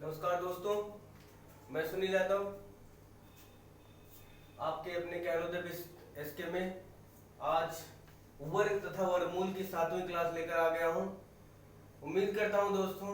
नमस्कार दोस्तों, मैं सुनील यादव आपके अपने कैनोदय एसके में आज वर्ग तथा वर्गमूल की 7वीं क्लास लेकर आ गया हूं। उम्मीद करता हूं दोस्तों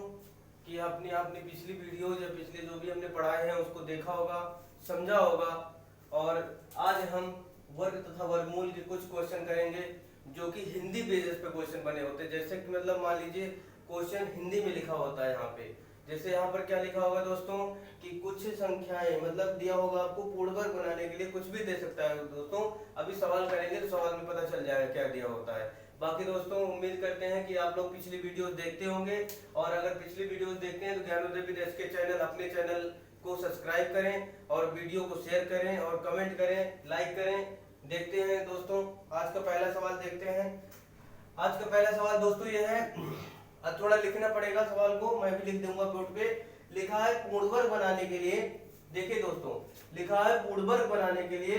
कि आपने अपनी पिछली वीडियो या पिछले जो भी हमने पढ़ाए हैं उसको देखा होगा, समझा होगा। और आज हम वर्ग तथा वर्गमूल के कुछ क्वेश्चन करेंगे जो कि हिंदी बेसिस पे क्वेश्चन बने होते हैं। जैसे कि मतलब मान लीजिए क्वेश्चन हिंदी में लिखा होता है। यहाँ पे जैसे यहाँ पर क्या लिखा होगा दोस्तों कि कुछ संख्याएं, मतलब दिया होगा आपको पूर्ण वर्ग बनाने के लिए, कुछ भी दे सकता है दोस्तों। अभी सवाल करेंगे तो सवाल में पता चल जाएगा क्या दिया होता है। बाकी दोस्तों उम्मीद करते हैं कि आप लोग पिछली वीडियोस देखते होंगे, और अगर पिछली वीडियोस देखते हैं तो ज्ञानोदय एसके चैनल, अपने चैनल को सब्सक्राइब करें और वीडियो को शेयर करें और कमेंट करें, लाइक करें। देखते हैं दोस्तों, आज का पहला सवाल देखते हैं। आज का पहला सवाल दोस्तों यह है, अब थोड़ा लिखना पड़ेगा सवाल को, मैं भी लिख दूंगा बोर्ड पे। लिखा है पूर्ण वर्ग बनाने के लिए, देखिए दोस्तों लिखा है पूर्ण वर्ग बनाने के लिए,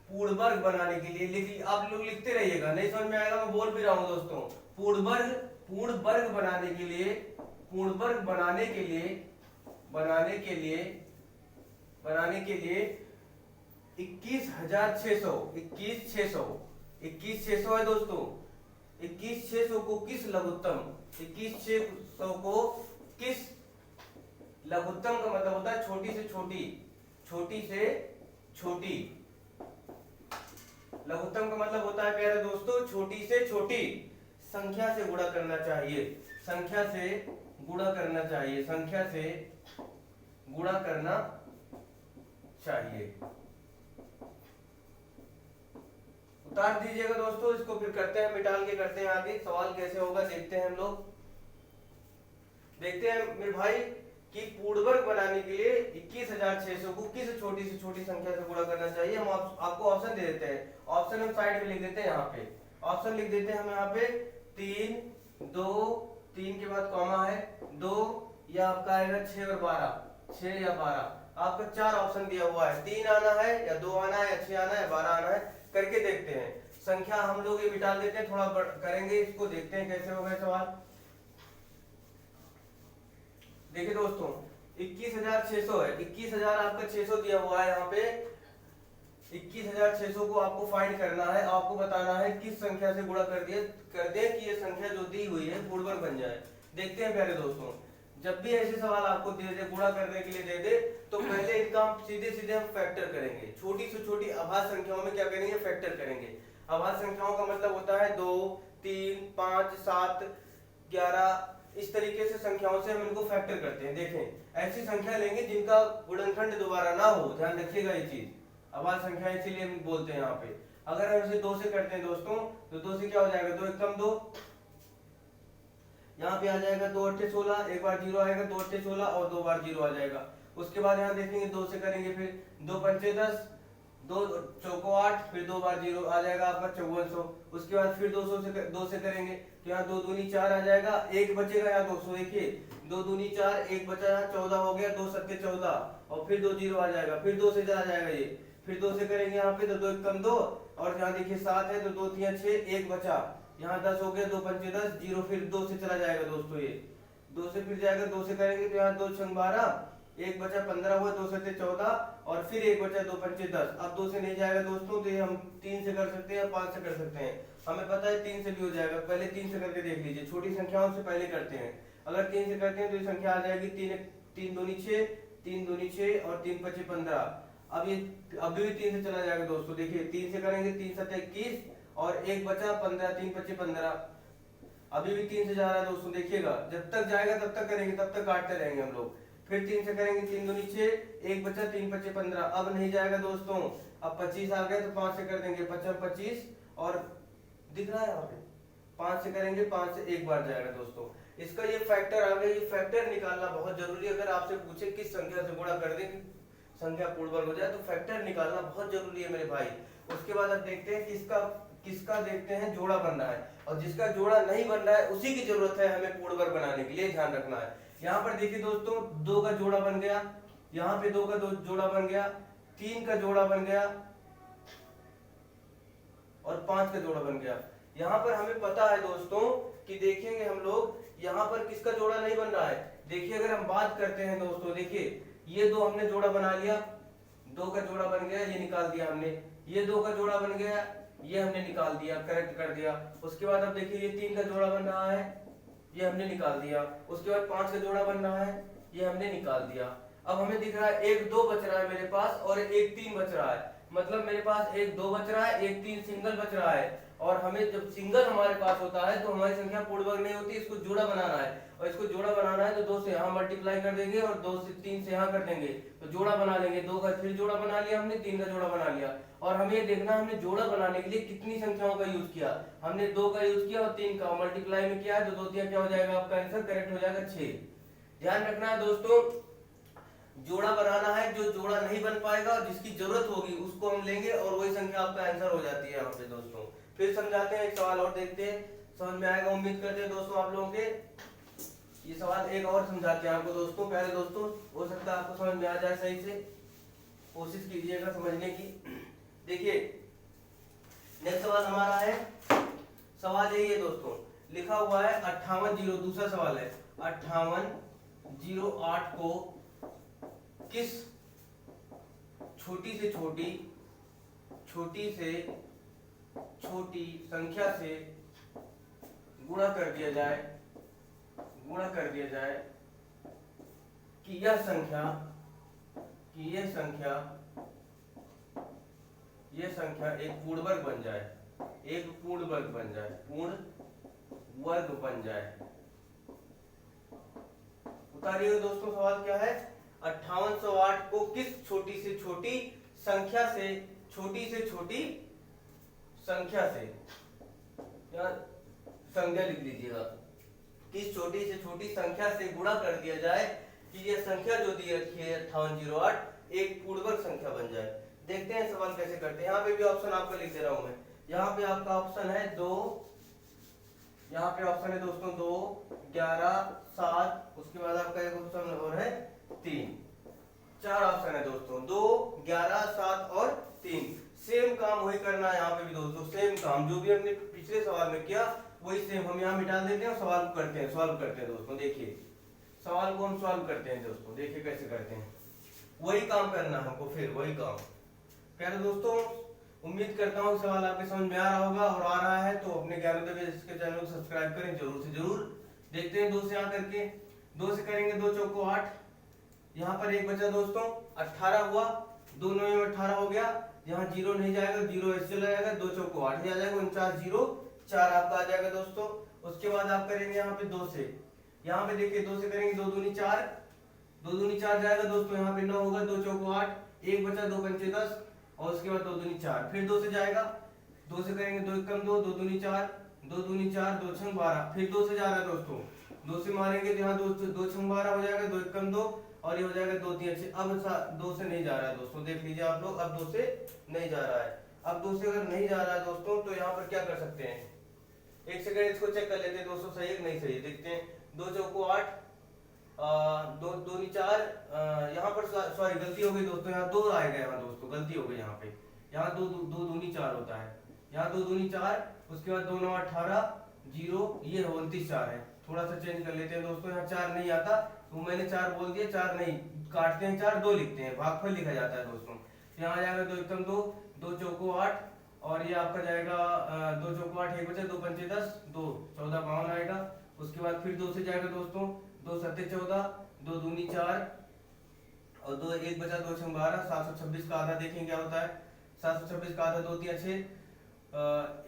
पूर्ण वर्ग बनाने के लिए लिख, आप लोग लिखते रहिएगा, नहीं समझ में आएगा मैं बोल भी रहा हूं दोस्तों। पूर्ण वर्ग बनाने के लिए, पूर्ण वर्ग बनाने के लिए 21,600 है दोस्तों। 21,600 को किस लघुत्तम, 21,600 को किस लघुत्तम का मतलब होता है छोटी से छोटी, छोटी से छोटी। लघुत्तम का मतलब होता है प्यारे दोस्तों छोटी से छोटी संख्या से गुणा करना चाहिए, संख्या से गुणा करना चाहिए, संख्या से गुणा करना चाहिए। उतार दीजिएगा दोस्तों इसको, फिर करते हैं मिटाल के, करते हैं आगे सवाल कैसे होगा देखते हैं हम लोग। देखते हैं मेरे भाई कि पूर्ण वर्ग बनाने के लिए 21,600 को किस छोटी से छोटी संख्या से गुणा करना चाहिए। हम आपको ऑप्शन दे देते हैं, ऑप्शन हम साइड में लिख देते हैं। यहाँ पे ऑप्शन लिख देते हैं हम, यहाँ पे 3, 2, 3 के बाद कॉमा है 2, या आपका आएगा 6 और 12, 6 या 12। आपका 4 ऑप्शन दिया हुआ है, 3 आना है या 2 आना है या 6 आना है 12 आना है। करके देखते हैं संख्या हम लोग ये मिटा देते हैं, थोड़ा करेंगे इसको, देखते हैं कैसे होगा सवाल। देखिए दोस्तों 21,600 है, 21,000 आपका 600 दिया हुआ है। यहाँ पे 21,600 को आपको फाइंड करना है, आपको बताना है किस संख्या से गुणा कर दे कि ये संख्या जो दी हुई है पूर्ण वर्ग बन जाए। देखते हैं प्यारे दोस्तों, जब भी ऐसे सवाल आपको दे दे, गुणा करने के लिए दे दे, तो पहले इनका हम सीधे हम फैक्टर करेंगे। छोटी से छोटी अभाज्य संख्याओं में क्या करेंगे, फैक्टर करेंगे। अभाज्य संख्याओं का मतलब होता है 2, 3, 5, 7, 11, इस तरीके से संख्याओं से हम इनको फैक्टर करते हैं। देखें ऐसी संख्या लेंगे जिनका गुणनखंड दोबारा ना हो, ध्यान रखिएगा ये चीज। अभाज्य संख्या इसीलिए हम बोलते हैं यहाँ पे। अगर हम इसे 2 से करते हैं दोस्तों, तो 2 से क्या हो जाएगा, 2 एकम 2, यहाँ पे आ जाएगा 2 8 16, एक बार 0 आएगा, 2 8 16 और 2 बार 0 आ जाएगा। उसके बाद यहाँ देखेंगे 2 से करेंगे, फिर 2 पंचे 10, 2 चौको 8, फिर 2 बार 0 आ जाएगा आपका 5400। उसके बाद फिर 2 से करेंगे तो यहाँ 2 दूनी 4 आ जाएगा, एक बचेगा यहाँ 200। देखिए 2 दूनी 4, एक बचा यहाँ 14 हो गया, 2 सत्ते 14 और फिर 2 0 आ जाएगा, फिर 2 से आ जाएगा ये, फिर 2 से करेंगे यहाँ पे तो 2 एकम 2, और यहाँ देखिए 7 है तो 2 3 6, एक बचा यहाँ 10 हो गया, 2 पंचे 10, 0, फिर 2 से चला जाएगा दोस्तों, ये 2 से फिर जाएगा, 2 से करेंगे तो यहाँ 2 6 12, एक बचा 15 हुआ, 2 7 14 और फिर एक बचा 2 पंचे 10। अब 2 से नहीं जाएगा दोस्तों तो ये हम 3 से कर सकते हैं, 5 से कर सकते हैं, हमें पता है 3 से भी हो जाएगा। पहले 3 से करके देख लीजिए, छोटी संख्याओं से पहले करते हैं। अगर 3 से करते हैं तो ये संख्या आ जाएगी 3 दूनी 6, 3 दूनी 6 और 3 पचे 15। अब ये अभी भी 3 से चला जाएगा दोस्तों, देखिए 3 से करेंगे 3 7 21 और एक बचा 15, 3 पचे 15, अभी भी 3 से जा रहा है दोस्तों। देखिएगा जब तक जाएगा तब तक करेंगे, तब तक काटते रहेंगे हम लोग। फिर 3 से करेंगे, 3 दूनी 6, एक बचा 3 पचे 15, अब नहीं जाएगा दोस्तों। अब 25 आ गए तो 5 से कर देंगे, 55 25 और दिख रहा है यहाँ पे 5 से करेंगे, 5 से एक बार जाएगा दोस्तों। इसका ये फैक्टर आ गया, ये फैक्टर निकालना बहुत जरूरी है। अगर आपसे पूछे किस संख्या से गुणा कर दें संख्या पूर्ण वर्ग हो जाए, तो फैक्टर निकालना बहुत जरूरी है मेरे भाई। उसके बाद अब देखते हैं किसका देखते हैं जोड़ा बन रहा है, और जिसका जोड़ा नहीं बन रहा है उसी की जरूरत है हमें पूर्ण वर्ग बनाने के लिए, ध्यान रखना है। यहाँ पर देखिए दोस्तों 2 का जोड़ा बन गया, यहाँ पे 2 का जोड़ा बन गया, 3 का जोड़ा बन गया और 5 का जोड़ा बन गया। यहाँ पर हमें पता है दोस्तों कि देखेंगे हम लोग यहाँ पर किसका जोड़ा नहीं बन रहा है। देखिए अगर हम बात करते हैं दोस्तों, देखिए ये दो हमने जोड़ा बना लिया, दो का जोड़ा बन गया, ये निकाल दिया हमने, ये दो का जोड़ा बन गया, ये हमने निकाल दिया, करेक्ट कर दिया। उसके बाद अब देखिए ये 3 का जोड़ा बन रहा है, ये हमने निकाल दिया। उसके बाद 5 का जोड़ा बन रहा है, ये हमने निकाल दिया। अब हमें दिख रहा है 1 2 बच रहा है मेरे पास और 1 3 बच रहा है, मतलब मेरे पास 1 2 बच रहा है, 1 3 सिंगल बच रहा है। और हमें जब सिंगल हमारे पास होता है तो हमारी संख्या पूर्ण वर्ग नहीं होती, इसको जोड़ा बनाना है। और इसको जोड़ा बनाना है तो 2 से यहाँ मल्टीप्लाई कर देंगे और 2 से 3 से यहाँ कर देंगे, तो जोड़ा बना लेंगे। 2 का फिर जोड़ा बना लिया हमने, 3 का जोड़ा बना लिया। और हमें ये देखना है हमने जोड़ा बनाने के लिए कितनी संख्याओं का यूज किया। हमने 2 का यूज किया और 3 का मल्टीप्लाई में किया है, तो 2 3 क्या हो जाएगा, आपका आंसर करेक्ट हो जाएगा 6। ध्यान रखना है दोस्तों, जोड़ा बनाना है, जो जोड़ा नहीं बन पाएगा और जिसकी जरूरत होगी उसको हम लेंगे और वही संख्या आपका आंसर हो जाती है यहाँ पे दोस्तों। फिर समझाते हैं, एक सवाल और देखते हैं, समझ में आएगा उम्मीद करते हैं दोस्तों आप लोगों के। ये सवाल एक और समझाते हैं आपको दोस्तों। पहले दोस्तों हो सकता है आपको समझ में आ जाए सही से, कोशिश कीजिएगा समझने की। देखिए नेक्स्ट सवाल हमारा है, सवाल यही है दोस्तों, लिखा हुआ है 58 दूसरा सवाल है 5808 को किस छोटी से छोटी संख्या से गुणा कर दिया जाए कि यह संख्या एक पूर्ण वर्ग बन जाए। उतारिए दोस्तों, सवाल क्या है, 5808 को किस छोटी से छोटी संख्या से या संज्ञा लिख लीजिएगा, किस छोटी से छोटी संख्या से गुणा कर दिया जाए कि यह संख्या जो दी रखी है 5808 एक पूर्णवर्ग संख्या बन जाए। देखते हैं सवाल कैसे करते हैं। यहाँ पे भी ऑप्शन आपको लिख दे रहा हूं मैं। यहाँ पे आपका ऑप्शन है 2, यहाँ पे ऑप्शन है दोस्तों 2 11 7, उसके बाद आपका एक ऑप्शन और है 3। 4 ऑप्शन है दोस्तों, 2 11 7 और 3। सेम काम वही करना है यहाँ पे भी दोस्तों, सेम काम जो भी हमने पिछले सवाल में किया वही सेम हम यहाँ मिटा देते हैं और सवाल करते हैं दोस्तों। देखिए सवाल को हम सॉल्व करते हैं दोस्तों, देखिए कैसे करते हैं, वही काम करना है हमको, फिर वही काम। प्यारे दोस्तों उम्मीद करता हूँ सवाल आपके समझ में आ रहा होगा, और आ रहा है तो अपने ज्ञानोदय बेसिस के चैनल को सब्सक्राइब करें जरूर से जरूर। देखते हैं 2 से यहाँ करके, 2 से करेंगे 2 चौको 8, यहाँ पर एक बचा दोस्तों 18 हुआ, 2 9 में 18 हो गया, यहाँ 0 नहीं जाएगा, 0 ऐसे चला जाएगा, 2 चौको 8 आ जाएगा, 49 0 4 आपका आ जाएगा दोस्तों। उसके बाद आप करेंगे यहाँ पे 2 से, यहाँ पे देखिए 2 से करेंगे 2 दूनी 4, 2 दूनी 4 जाएगा दोस्तों, यहाँ पे 9 होगा, 2 चौको 8, एक बचा 2 पंचे 10, और उसके बाद 2 दूनी 4, फिर 2 से जाएगा, 2 से करेंगे 2 एकम 2, 2 दूनी 4, 2 दूनी 4, 2 छंग 12, फिर 2 से जा रहा है दोस्तों, 2 से मारेंगे तो यहाँ 2 छंग 12 हो जाएगा, 2 एकम 2, और ये हो जाएगा 2 3 6। अब 2 से नहीं जा रहा है दोस्तों, देख लीजिए आप लोग, अब 2 से नहीं जा रहा है। अब 2 से अगर नहीं जा रहा है दोस्तों तो यहाँ पर क्या कर सकते हैं, एक सेकंड इसको चेक कर लेते हैं दोस्तों, सही है कि नहीं सही है, देखते हैं। 2 चौको 8, 2 दूनी 4, यहाँ पर सॉरी गलती हो गई दोस्तों, यहाँ 2 आएगा, यहाँ दोस्तों गलती हो गई, यहाँ 2 दूनी 4 होता है, यहाँ 2 दूनी 4, उसके बाद 2 9 18 0, ये 29 4 है। थोड़ा सा चेंज कर लेते हैं दोस्तों, यहाँ 4 नहीं आता तो मैंने 4 बोल दिया, 4 नहीं काटते हैं, 4 2 लिखते हैं, भागफल लिखा जाता है दोस्तों। यहाँ जाएगा 2 एकम 2, 2 चौको 8, और ये आपका जाएगा 2 चौको 8, एक बचा 2 पंचे 10, 2 14 52 आएगा। उसके बाद फिर 2 से जाएगा दोस्तों, 2 सत्ते 14, 2 दूनी 4, और 2 एक बचा 2 छंग 12, 726 का आधा देखें क्या होता है, 726 का आधा 2 3 6,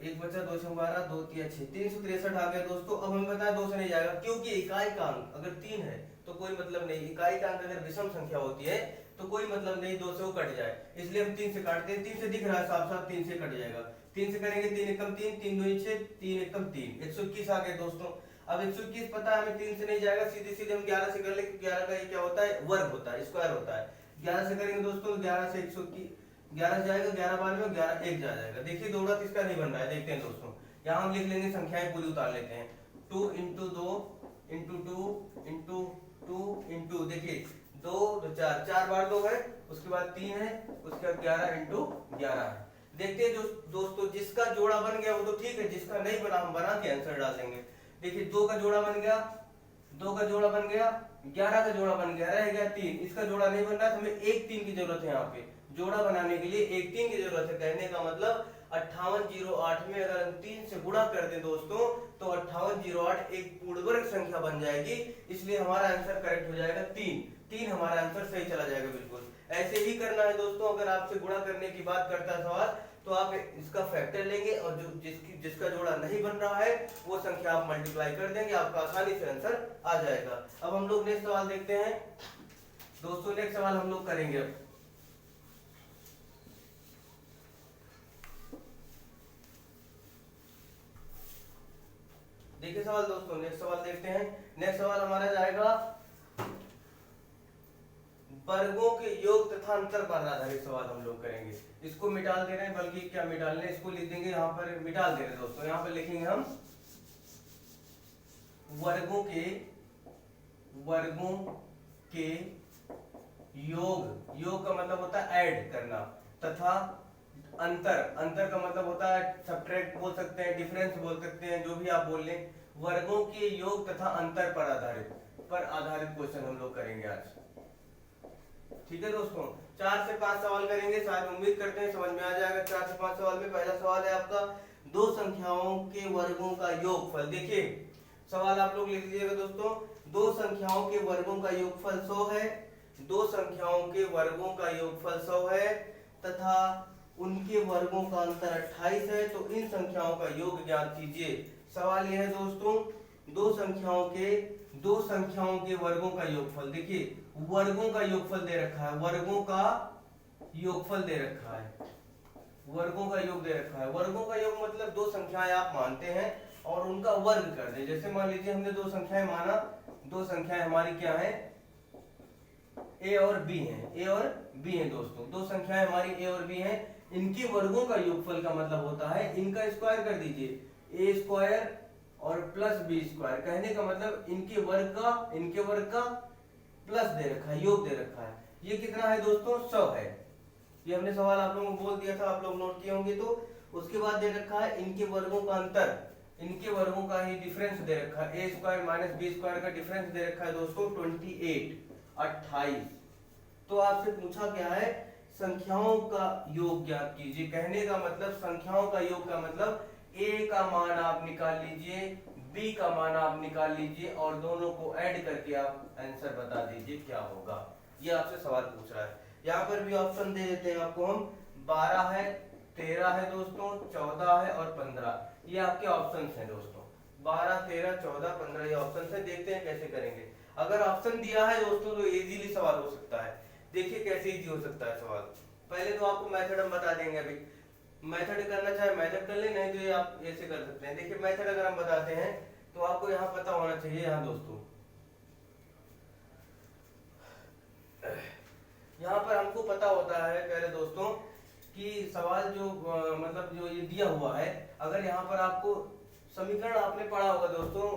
एक बचा 2 छंग 12, 2 3 6, 363 आ गया दोस्तों। अब हमें बताया 2 से नहीं जाएगा, क्योंकि इकाई का अंक अगर 3 है तो कोई मतलब नहीं, इकाई का अंक अगर विषम संख्या होती है तो कोई मतलब नहीं 2 से वो कट जाए, इसलिए हम 3 से काटते हैं। 3 से दिख रहा है साफ साफ, 3 से कट जाएगा, 3 से करेंगे 3 एकम 3, 3 दूनी 6, 3 एकम 3, 121 आ गए दोस्तों। अब 121 पता है हमें 3 से नहीं जाएगा, सीधे सीधे हम 11 से कर ले, 11 का ये क्या होता है, वर्ग होता है, स्क्वायर होता है। 11 से करेंगे दोस्तों, 11 से 121, 11 से जाएगा 11 12 में 11 1 जा जाएगा। देखिए दोगुना किसका नहीं बन रहा है, देखते हैं दोस्तों। यहाँ हम लिख लेंगे, संख्याएं पूरी उतार लेते हैं, 2 × 2 × 2 × 2 × देखिए 2 तो 4, 4 बार 2 है, उसके बाद 3 है, उसके बाद 11 × 11 है। देखते हैं जो दोस्तों, जिसका जोड़ा बन गया वो तो ठीक है, जिसका नहीं बना हम बना के आंसर डाल देंगे। देखिए 2 का जोड़ा बन गया, 2 का जोड़ा बन गया, 11 का जोड़ा बन गया, रह गया 3। इसका जोड़ा नहीं बन रहा तो हमें एक 3 की जरूरत है। यहाँ पे जोड़ा बनाने के लिए एक 3 की जरूरत है। कहने का मतलब 5808 में अगर हम 3 से गुणा कर दें दोस्तों तो 5808 एक पूर्ण वर्ग संख्या बन जाएगी। इसलिए हमारा आंसर करेक्ट हो जाएगा 3 हमारा आंसर सही चला जाएगा बिल्कुल। ऐसे ही करना है दोस्तों। अगर आपसे गुणा करने की बात करता है सवाल तो आप इसका फैक्टर लेंगे और जो जिसका जोड़ा नहीं बन रहा है वो संख्या आप मल्टीप्लाई कर देंगे, आपका आसानी से आंसर आ जाएगा। अब हम लोग नेक्स्ट सवाल देखते हैं दोस्तों। नेक्स्ट सवाल हम लोग करेंगे अब। देखिए सवाल दोस्तों, नेक्स्ट सवाल देखते हैं। नेक्स्ट सवाल हमारा जाएगा वर्गों के योग तथा अंतर पर आधारित सवाल हम लोग करेंगे। इसको मिटाल दे रहे हैं, बल्कि क्या मिटालने, इसको लिख देंगे यहाँ पर, मिटाल दे रहे हैं दोस्तों। यहाँ पर लिखेंगे हम वर्गों के योग का मतलब होता है ऐड करना, तथा अंतर का मतलब होता है सब्ट्रैक्ट बोल सकते हैं, डिफरेंस बोल सकते हैं, जो भी आप बोल लें। वर्गों के योग तथा अंतर पर आधारित क्वेश्चन हम लोग करेंगे आज। ठीक है दोस्तों, 4 से 5 सवाल करेंगे, शायद उम्मीद करते हैं समझ में आ जाएगा। 4 से 5 सवाल में पहला सवाल है आपका दो संख्याओं के वर्गों का योगफल। देखिए सवाल आप लोग लिख लीजिएगा दोस्तों। दो संख्याओं के वर्गों का योगफल 100 है, दो संख्याओं के वर्गों का योगफल 100 है तथा उनके वर्गों का अंतर 28 है, तो इन संख्याओं का योग ज्ञात कीजिए। सवाल यह है दोस्तों, दो संख्याओं के वर्गों का योगफल। देखिए वर्गों का योगफल दे रखा है, वर्गों का योगफल दे रखा है, वर्गों का योग दे रखा है। वर्गों का योग मतलब दो संख्याएं आप मानते हैं और उनका वर्ग कर दे। जैसे मान लीजिए हमने दो संख्याएं माना, दो संख्याएं हमारी क्या है, ए और बी हैं, ए और बी हैं दोस्तों। दो संख्याएं हमारी ए और बी हैं, इनके वर्गों का योगफल का मतलब होता है इनका स्क्वायर कर दीजिए, ए स्क्वायर और प्लस बी स्क्वायर। कहने का मतलब इनके वर्ग का प्लस दे रखा है, योग दे रखा है। ये कितना है दोस्तों, 100 है। ये हमने सवाल आप लोगों को बोल दिया था, आप लोग नोट किए होंगे। तो उसके बाद दे रखा है इनके वर्गों का अंतर, इनके वर्गों का ही डिफरेंस दे रखा है, ए स्क्वायर माइनस बी स्क्वायर का डिफरेंस दे रखा है दोस्तों 28। तो आपसे पूछा क्या है, संख्याओं का योग ज्ञात कीजिए। कहने का मतलब संख्याओं का योग का मतलब ए का मान आप निकाल लीजिए, बी का मान आप निकाल लीजिए और दोनों को ऐड करके आप आंसर बता दीजिए क्या होगा। ये आपसे सवाल पूछ रहा है। यहाँ पर भी ऑप्शन दे देते हैं आपको हम, 12 है, 13 है दोस्तों, 14 है और 15। ये आपके ऑप्शन हैं दोस्तों, 12, 13, 14, 15 ये ऑप्शन है। देखते हैं कैसे करेंगे। अगर ऑप्शन दिया है दोस्तों तो इजीली सवाल हो सकता है। देखिए कैसे इजी हो सकता है सवाल। पहले तो आपको मेथड हम बता देंगे, अभी मेथड करना चाहे मेथड कर ले, नहीं तो ये आप ऐसे कर सकते हैं। देखिए मेथड अगर हम बताते हैं तो आपको यहाँ पता होना चाहिए। यहाँ दोस्तों यहाँ पर हमको पता होता है पहले दोस्तों कि सवाल जो मतलब जो ये दिया हुआ है, अगर यहाँ पर आपको समीकरण आपने पढ़ा होगा दोस्तों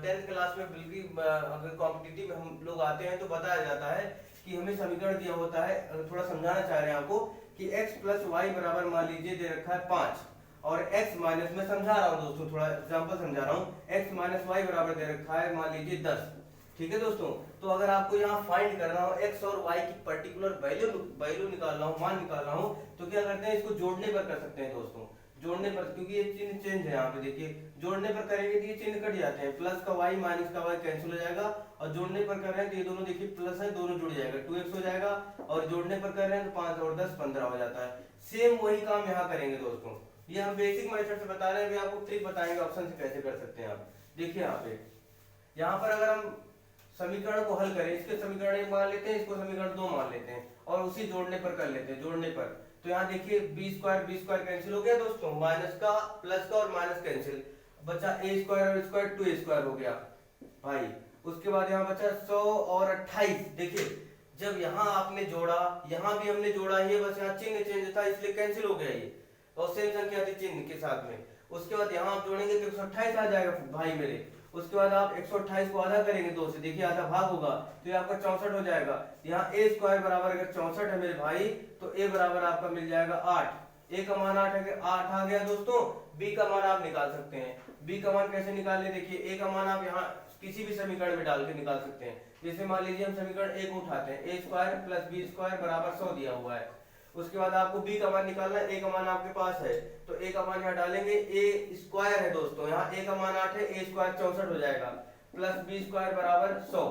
10th क्लास में, बल्कि अगर कॉम्पिटिटिव में हम लोग आते हैं तो बताया जाता है कि हमें समीकरण दिया होता है। थोड़ा समझाना चाह रहे हैं आपको कि x प्लस वाई बराबर मान लीजिए दे रखा है 5 और x माइनस, मैं समझा रहा हूँ दोस्तों, थोड़ा एग्जांपल समझा रहा हूँ, x माइनस वाई बराबर दे रखा है मान लीजिए 10। ठीक है दोस्तों, तो अगर आपको यहाँ फाइंड करना हो x और y की पर्टिकुलर वैल्यू निकालना हो, मान निकालना हो, तो क्या करते हैं, इसको जोड़ने पर कर सकते हैं दोस्तों। जोड़ने पर, क्योंकि ये चिन्ह चेंज है यहाँ पे, देखिए जोड़ने पर करेंगे तो ये चिन्ह कट जाते हैं, प्लस का y माइनस का y कैंसिल हो जाएगा, और जोड़ने पर कर रहे हैं तो ये दोनों देखिए प्लस है, दोनों जुड़ जाएगा, 2x हो जाएगा, और जोड़ने पर कर रहे हैं तो 5 और 10 15 हो जाता है। सेम वही काम यहाँ करेंगे दोस्तों। ये हम बेसिक मेथड से बता रहे हैं, आपको ट्रिक बताएंगे ऑप्शन से कैसे कर सकते हैं आप। देखिए यहाँ पर अगर हम समीकरण को हल करें, इसके समीकरण 1 मान लेते हैं, इसको समीकरण 2 मान लेते हैं और उसी जोड़ने पर कर लेते हैं। जोड़ने पर तो यहाँ देखिए बी स्क्वायर कैंसिल हो गया दोस्तों, माइनस का प्लस का और माइनस कैंसिल, बचा ए स्क्वायर और स्क्वायर 2 स्क्वायर हो गया भाई। उसके बाद यहाँ बचा 100 और 28। देखिए जब यहाँ आपने जोड़ा, यहाँ भी हमने जोड़ा, ये बस यहाँ चिन्ह चेंज था इसलिए कैंसिल हो गया ये, और सेम संख्या थी चिन्ह के साथ में। उसके बाद यहाँ आप जोड़ेंगे तो 128 आ जाएगा भाई मेरे। उसके बाद आप 128 को आधा करेंगे 2 से, देखिए आधा भाग होगा तो ये आपका 64 हो जाएगा। यहाँ ए स्क्वायर बराबर अगर 64 है मेरे भाई, तो ए बराबर आपका मिल जाएगा 8। ए का मान 8 आ गया दोस्तों। बी का मान आप निकाल सकते हैं। बी का मान कैसे निकालने, देखिए ए का मान आप यहाँ किसी भी समीकरण में डाल के निकाल सकते हैं। जैसे मान लीजिए हम समीकरण ए को उठाते हैं, ए स्क्वायर प्लस बी स्क्वायर बराबर 100 दिया हुआ है। उसके बाद आपको बी का मान निकालना है, ए का मान आपके पास है तो ए का मान यहाँ डालेंगे, ए स्क्वायर है दोस्तों, यहाँ ए का मान 8 है, ए स्क्वायर 64 हो जाएगा, प्लस बी स्क्वायर बराबर 100।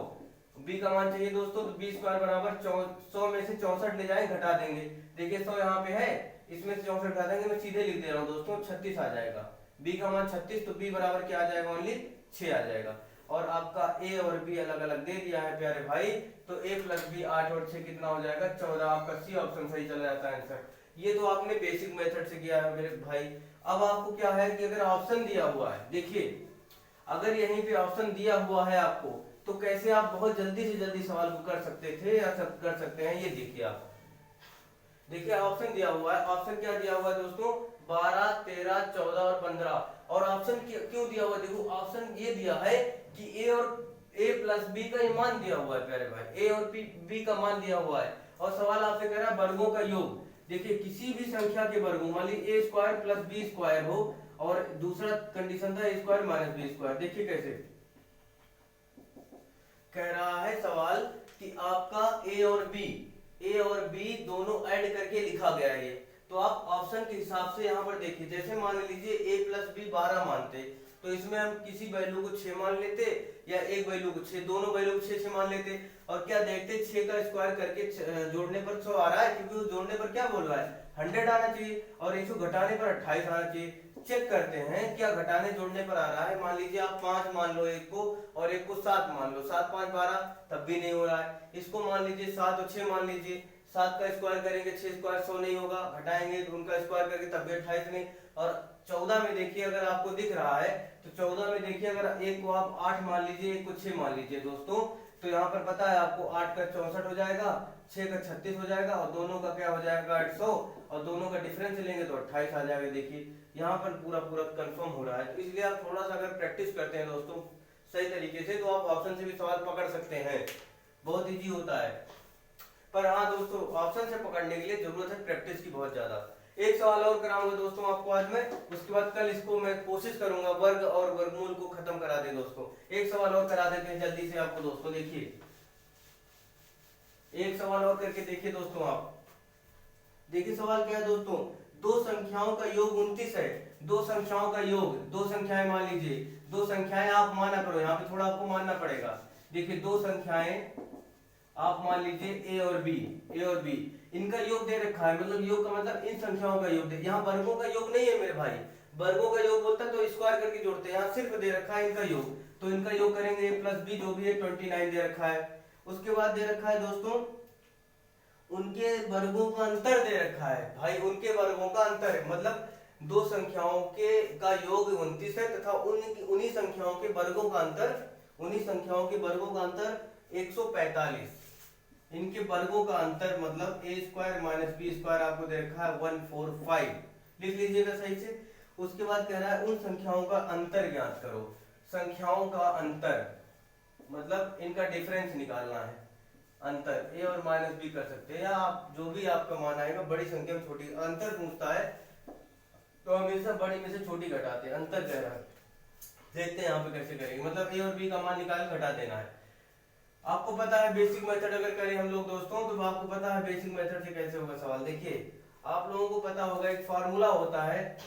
बी का मान चाहिए दोस्तों तो बी स्क्वायर बराबर 100 में से 64 ले जाए घटा देंगे। देखिए 100 यहाँ पे है, इसमें से 64 घटा देंगे, मैं सीधे लिख दे रहा हूँ दोस्तों 36 आ जाएगा। बी का मान 36 तो बी बराबर क्या आ जाएगा, ओनली 6 आ जाएगा। और आपका ए और बी अलग अलग दे दिया है प्यारे भाई, तो ए प्लस बी 8 और 6 कितना हो जाएगा 14। आपका सी ऑप्शन सही चला जाता है आंसर। ये तो आपने बेसिक मेथड से किया है मेरे भाई। अब आपको क्या है कि अगर ऑप्शन दिया हुआ है, देखिए अगर यहीं पे ऑप्शन दिया हुआ है आपको, तो कैसे आप बहुत जल्दी से जल्दी सवाल को कर सकते थे या सब कर सकते हैं, ये देखिए आप। देखिए ऑप्शन दिया हुआ है, ऑप्शन क्या दिया हुआ है दोस्तों, 12, 13, 14 और 15। और ऑप्शन क्यों दिया हुआ है, देखो ऑप्शन ये दिया है कि ए और ए प्लस बी का मान दिया हुआ है प्यारे भाई, ए और बी का मान दिया हुआ है, और सवाल आपसे कह रहा है वर्गों का योग। देखिए किसी भी संख्या के वर्गों, मान लीजिए ए स्क्वायर प्लस बी स्क्वायर हो, और दूसरा कंडीशन था ए स्क्वायर माइनस बी स्क्वायर। देखिए कैसे कह रहा है सवाल कि आपका ए और बी दोनों ऐड करके लिखा गया है। तो आप ऑप्शन के हिसाब से यहाँ पर देखिए, जैसे मान लीजिए a प्लस बी 12 मानते, तो इसमें हम किसी वैल्यू को 6 मान लेते, या एक वैल्यू को 6, दोनों वैल्यू को 6 मान लेते, और क्या देखते 6 का स्क्वायर करके जोड़ने पर 100 आ रहा है, क्योंकि वो जोड़ने पर क्या बोल रहा है 100 आना चाहिए, और इसको घटाने पर 28 आना चाहिए। चेक करते हैं क्या घटाने जोड़ने पर आ रहा है। मान लीजिए आप 5 मान लो एक को, और एक को 7 मान लो, 7 5 12, तब भी नहीं हो रहा है। इसको मान लीजिए 7 और 6 मान लीजिए, 7 का स्क्वायर करेंगे 6 स्क्वायर 100 नहीं होगा, घटाएंगे तो उनका स्क्वायर करके तब भी 28 नहीं। और 14 में देखिए अगर आपको दिख रहा है, तो 14 में देखिए अगर एक को आप 8 मान लीजिए, एक को 6 मान लीजिए दोस्तों, तो यहाँ पर पता है आपको 8 का 64 हो जाएगा, 6 का 36 हो जाएगा, और दोनों का क्या हो जाएगा 800, और दोनों का डिफरेंस लेंगे तो 28 आ जाएगा। देखिए यहाँ पर पूरा कंफर्म हो रहा है। तो इसलिए आप थोड़ा सा अगर प्रैक्टिस करते हैं दोस्तों सही तरीके से, तो आप ऑप्शन से भी सवाल पकड़ सकते हैं, बहुत इजी होता है। पर हाँ दोस्तों, ऑप्शन से पकड़ने के लिए जरूरत है प्रैक्टिस की बहुत ज्यादा। एक सवाल और कराऊंगा दोस्तों आपको आज मैं, उसके बाद कल इसको मैं कोशिश करूंगा वर्ग और वर्गमूल को खत्म करा दे दोस्तों। एक सवाल और करा देते हैं जल्दी से आपको दोस्तों। देखिए एक सवाल और करके देखिए दोस्तों आप। देखिए सवाल क्या है दोस्तों, दो संख्याओं का योग 29 है। दो संख्याओं का योग, दो संख्याएं मान लीजिए, दो संख्याएं आप माना करो, यहाँ पे थोड़ा आपको मानना पड़ेगा। देखिए दो संख्याएं आप मान लीजिए ए और बी, इनका योग दे रखा है, मतलब योग का मतलब इन संख्याओं का योग दे, यहाँ वर्गों का योग नहीं है मेरे भाई, वर्गों का योग बोलता है तो स्क्वायर करके जोड़ते हैं, यहाँ सिर्फ दे रखा है इनका योग, तो इनका योग करेंगे ए प्लस बी जो भी है 29 दे रखा है। उसके बाद दे रखा है दोस्तों उनके वर्गों का अंतर दे रखा है भाई, उनके वर्गों का अंतर मतलब दो संख्याओं के का योग 29 है तथा उन्हीं संख्याओं के वर्गों का अंतर, उन्हीं संख्याओं के वर्गों का अंतर 145। इनके वर्गों का अंतर मतलब ए स्क्वायर माइनस बी स्क्वायर आपको दे रखा है 145, लिख लीजिएगा सही से। उसके बाद कह रहा है उन संख्याओं का अंतर ज्ञात करो। संख्याओं का अंतर मतलब इनका डिफरेंस निकालना है, अंतर ए और माइनस बी कर सकते हैं, या आप जो भी आपका मान आएगा, बड़ी संख्या में छोटी अंतर पूछता है तो हमेशा बड़ी में से छोटी घटाते हैं। अंतर कह रहा है, देखते हैं यहाँ पे कैसे करेंगे, मतलब ए और बी का मान निकाल घटा देना है। आपको पता है बेसिक मेथड अगर करें हम लोग दोस्तों, तो आपको पता है बेसिक मेथड से कैसे होगा सवाल। देखिए आप लोगों को पता होगा एक फार्मूला होता है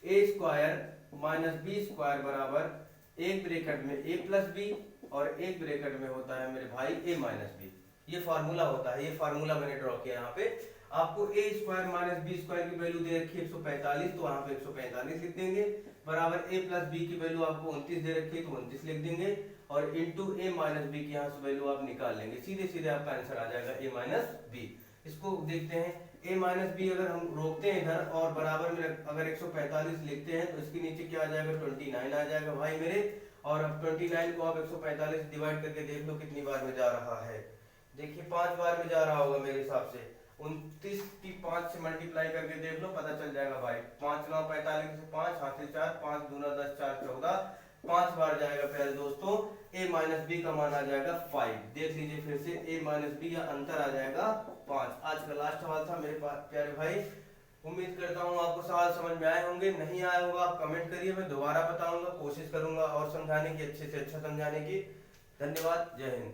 ए स्क्वायर माइनस बी स्क्वायर बराबर एक ब्रैकेट में ए प्लस बी और एक ब्रैकेट में होता है मेरे भाई ए माइनस बी। ये फार्मूला होता है, ये फार्मूला मैंने ड्रॉ किया यहाँ पे। आपको ए स्क्वायर माइनस बी स्क्वायर की वैल्यू दे रखी है 145, तो वहां पे 145 लिख देंगे, बराबर ए प्लस बी की वैल्यू आपको 29 दे रखी है तो 29 लिख देंगे, और इंटू ए माइनस बी की यहाँ से वैल्यू आप निकाल लेंगे, सीधे सीधे आपका आंसर आ जाएगा ए माइनस बी। इसको देखते हैं, ए माइनस बी अगर हम रोकते हैं इधर और बराबर में अगर 145 लिखते हैं तो इसके नीचे क्या आ जाएगा 29 आ जाएगा भाई मेरे। और अब 29 को आप 145 डिवाइड करके देख लो कितनी बार में जा रहा है। देखिए 5 बार में जा रहा होगा मेरे हिसाब से, 29 की 5 से मल्टीप्लाई करके देख लो पता चल जाएगा भाई। 5 9 45 से 5 हाथ से 4, 5 दूना 10 4 14, 5 बार जाएगा प्यारे दोस्तों। a माइनस बी का मान आ जाएगा 5, देख लीजिए फिर से a माइनस बी या अंतर आ जाएगा 5। आज का लास्ट सवाल था मेरे पास प्यारे भाई, उम्मीद करता हूँ आपको सवाल समझ में आए होंगे। नहीं आया होगा आप कमेंट करिए, मैं दोबारा बताऊंगा, कोशिश करूंगा और समझाने की, अच्छे से अच्छा समझाने की। धन्यवाद। जय हिंद।